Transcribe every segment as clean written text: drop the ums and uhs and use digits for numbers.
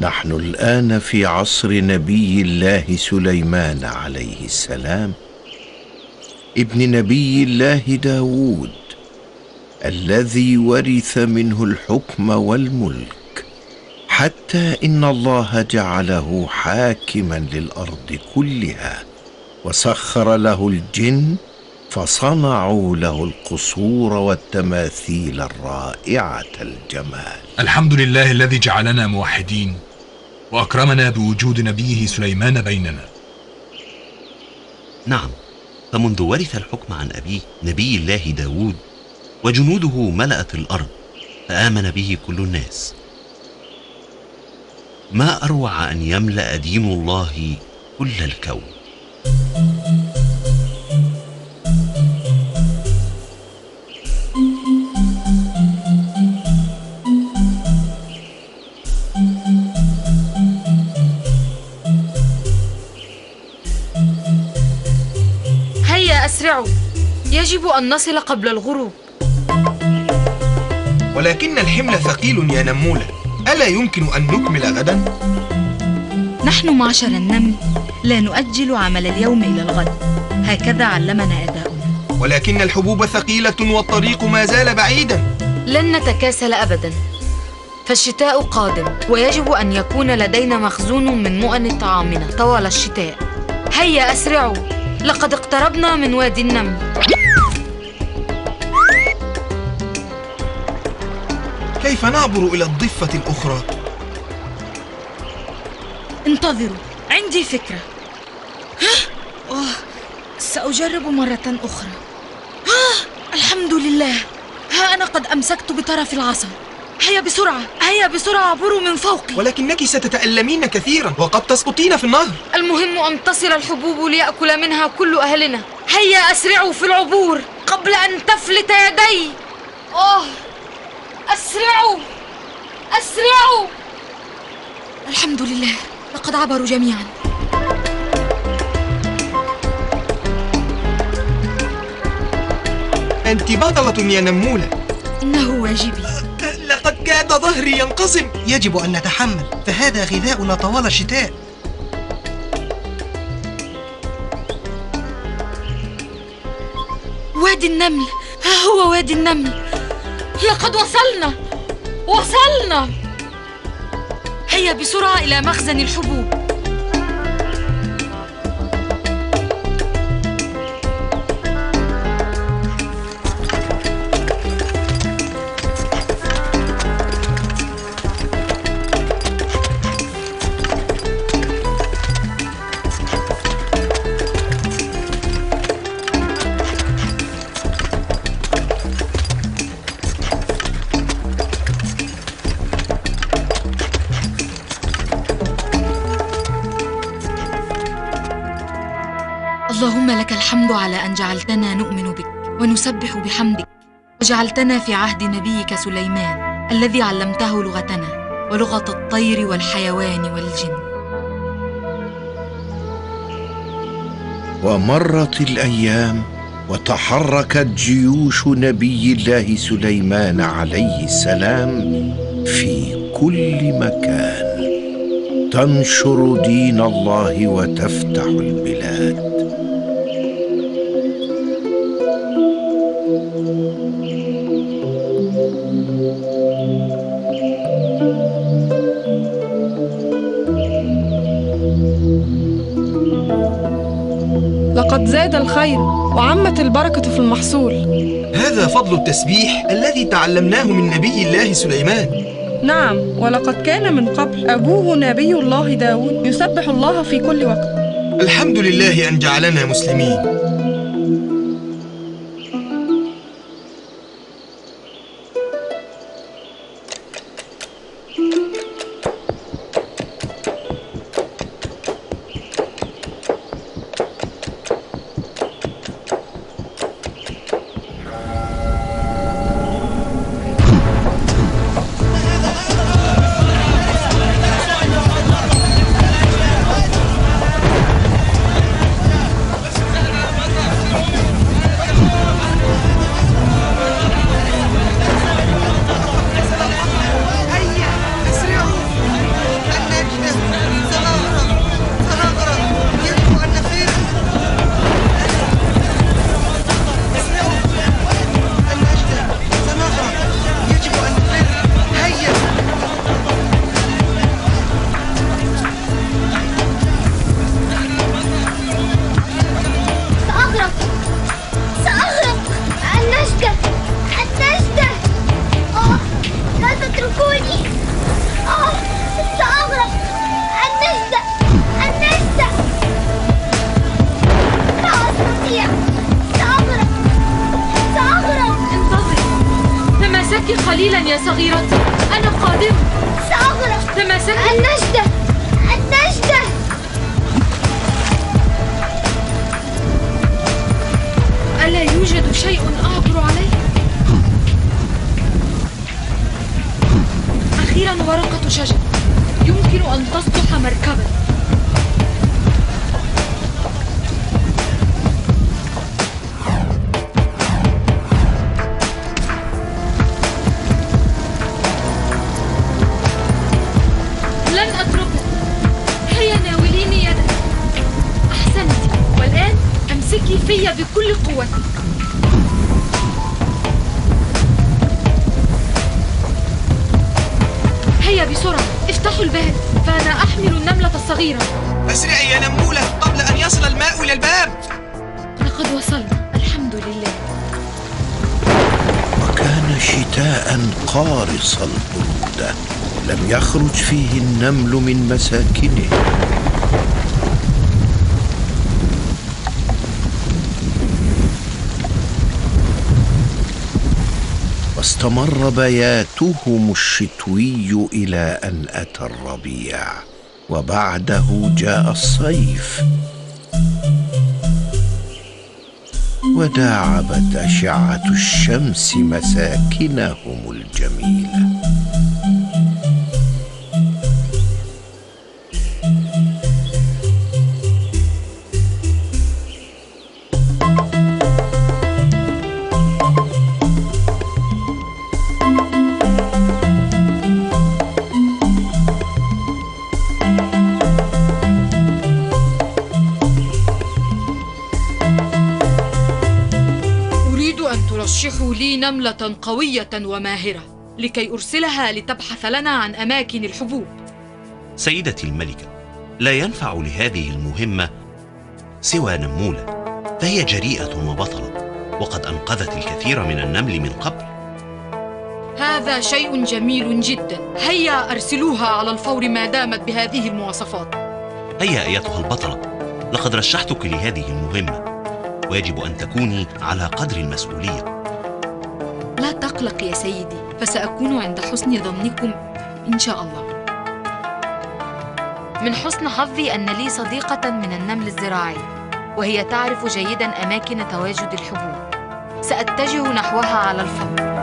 نحن الآن في عصر نبي الله سليمان عليه السلام، ابن نبي الله داود، الذي ورث منه الحكم والملك، حتى إن الله جعله حاكما للأرض كلها، وسخر له الجن فصنعوا له القصور والتماثيل الرائعة الجمال. الحمد لله الذي جعلنا موحدين وأكرمنا بوجود نبيه سليمان بيننا. نعم، فمنذ ورث الحكم عن أبيه نبي الله داود وجنوده ملأت الأرض، فآمن به كل الناس. ما أروع أن يملأ دين الله كل الكون. هيا أسرعوا، يجب أن نصل قبل الغروب. ولكن الحمل ثقيل يا نمولة، ألا يمكن أن نكمل غدا؟ نحن معشر النمل لا نؤجل عمل اليوم إلى الغد، هكذا علمنا آباؤنا. ولكن الحبوب ثقيلة والطريق ما زال بعيدا. لن نتكاسل أبدا، فالشتاء قادم ويجب أن يكون لدينا مخزون من مؤن طعامنا طوال الشتاء. هيا أسرعوا، لقد اقتربنا من وادي النمل. كيف نعبر إلى الضفة الأخرى؟ انتظروا، عندي فكرة. سأجرب مرة أخرى. الحمد لله، ها أنا قد أمسكت بطرف العصا. هيا بسرعة، هيا بسرعة، عبروا من فوقي. ولكنك ستتألمين كثيرا وقد تسقطين في النهر. المهم أن تصل الحبوب ليأكل منها كل أهلنا. هيا أسرعوا في العبور قبل أن تفلت يدي. أسرعوا أسرعوا. الحمد لله، لقد عبروا جميعا. أنت بطلة يا نمولة. إنه واجبي. لقد كاد ظهري ينقسم. يجب أن نتحمل، فهذا غذاؤنا طوال الشتاء. وادي النمل، ها هو وادي النمل. لقد وصلنا. هيا بسرعة إلى مخزن الحبوب. اللهم لك الحمد على أن جعلتنا نؤمن بك ونسبح بحمدك، وجعلتنا في عهد نبيك سليمان الذي علمته لغتنا ولغة الطير والحيوان والجن. ومرت الأيام وتحركت جيوش نبي الله سليمان عليه السلام في كل مكان، تنشر دين الله وتفتح البلاد. لقد زاد الخير وعمت البركة في المحصول. هذا فضل التسبيح الذي تعلمناه من نبي الله سليمان. نعم، ولقد كان من قبل أبوه نبي الله داود يسبح الله في كل وقت. الحمد لله أن جعلنا مسلمين. قليلا يا صغيرتي، أنا قادم. سأغرق. تماسكي. النجدة. النجدة. ألا يوجد شيء أعبر عليه؟ أخيرا ورقة شجر يمكن أن تصبح مركبا. لن أتركك. هيا ناوليني يدك. أحسنت. والآن أمسكي في بكل قوتك. هيا بسرعة، افتحوا الباب، فأنا أحمل النملة الصغيرة. أسرعي يا نمولة قبل أن يصل الماء إلى الباب. لقد وصلنا، الحمد لله. وكان شتاء قارص البرودة، لم يخرج فيه النمل من مساكنه. واستمر بياتهم الشتوي إلى أن أتى الربيع، وبعده جاء الصيف، وداعبت أشعة الشمس مساكنهم الجميلة. رشحوا لي نملة قوية وماهرة لكي أرسلها لتبحث لنا عن أماكن الحبوب. سيدتي الملكة، لا ينفع لهذه المهمة سوى نمولة، فهي جريئة وبطلة، وقد أنقذت الكثير من النمل من قبل. هذا شيء جميل جدا. هيا أرسلوها على الفور ما دامت بهذه المواصفات. هيا أيتها البطلة، لقد رشحتك لهذه المهمة، ويجب أن تكوني على قدر المسؤولية. لا تقلق يا سيدي، فسأكون عند حسن ظنكم إن شاء الله. من حسن حظي أن لي صديقة من النمل الزراعي، وهي تعرف جيدا أماكن تواجد الحبوب. سأتجه نحوها على الفور.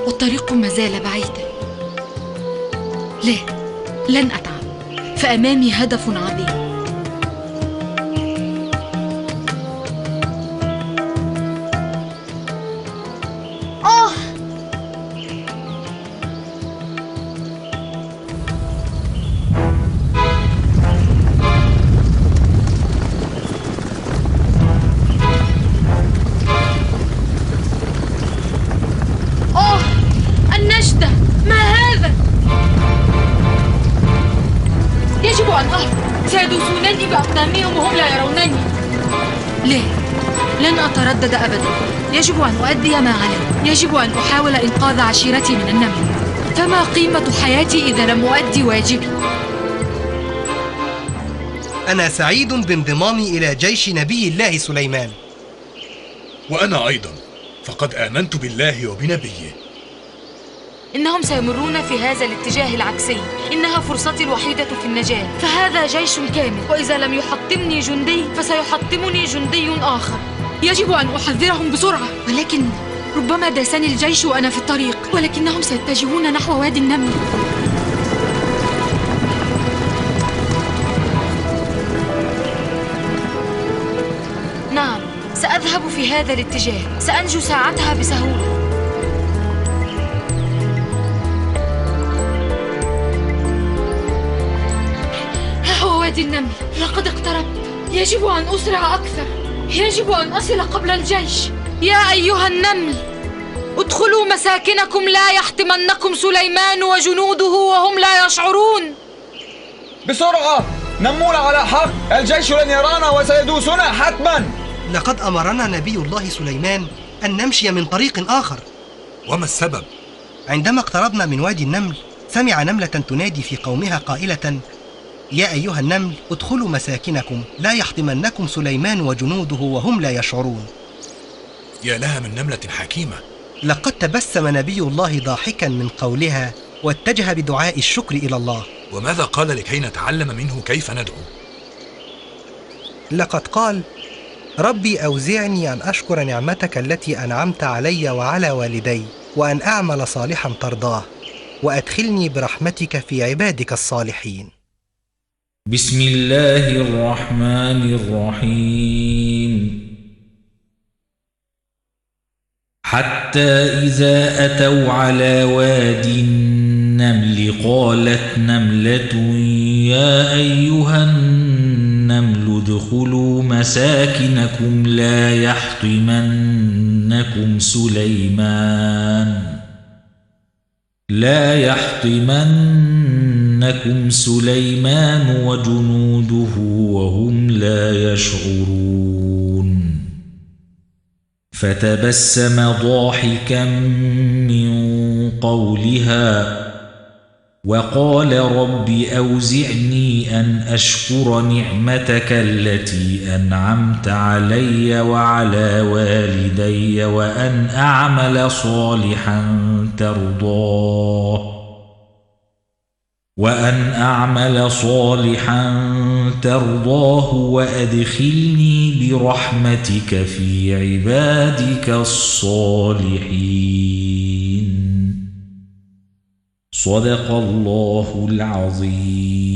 الطريق ما زال بعيدا. لا، لن أتعب، فأمامي هدف عظيم. النجدة، ما هذا؟ يجب أن أهرب. سيدوسونني بأقدامهم وهم لا يرونني. لا، لن أتردد أبدا. يجب أن أؤدي ما علي. يجب أن أحاول إنقاذ عشيرتي من النمل. فما قيمة حياتي إذا لم أؤدي واجبي؟ أنا سعيد بانضمامي إلى جيش نبي الله سليمان. وأنا أيضا، فقد آمنت بالله وبنبيه. إنهم سيمرون في هذا الاتجاه العكسي. إنها فرصتي الوحيدة في النجاة، فهذا جيش كامل، وإذا لم يحطمني جندي فسيحطمني جندي آخر. يجب أن أحذرهم بسرعة، ولكن ربما داسني الجيش وأنا في الطريق، ولكنهم سيتجهون نحو وادي النمل. في هذا الاتجاه، سأنجو ساعتها بسهولة. ها هو وادي النمل، لقد اقتربت. يجب أن أسرع أكثر، يجب أن أصل قبل الجيش. يا أيها النمل، ادخلوا مساكنكم، لا يحطمنكم سليمان وجنوده وهم لا يشعرون. بسرعة، نمولة على حق، الجيش لن يرانا وسيدوسنا حتما. لقد أمرنا نبي الله سليمان أن نمشي من طريق آخر. وما السبب؟ عندما اقتربنا من وادي النمل سمع نملة تنادي في قومها قائلة: يا أيها النمل، ادخلوا مساكنكم، لا يحطمنكم سليمان وجنوده وهم لا يشعرون. يا لها من نملة حكيمة. لقد تبسم نبي الله ضاحكا من قولها واتجه بدعاء الشكر إلى الله. وماذا قال لكي نتعلم منه كيف ندعو؟ لقد قال: ربي أوزعني أن أشكر نعمتك التي أنعمت علي وعلى والدي، وأن أعمل صالحا ترضاه، وأدخلني برحمتك في عبادك الصالحين. بسم الله الرحمن الرحيم. حتى إذا أتوا على وادي النمل قالت نملة يا أيها النمل ادخلوا مساكنكم لا يحطمنكم سليمان وجنوده وهم لا يشعرون. فتبسم ضاحكا من قولها وقال رب أوزعني أن أشكر نعمتك التي أنعمت علي وعلى والدي وأن أعمل صالحا ترضاه وأدخلني برحمتك في عبادك الصالحين. صدق الله العظيم.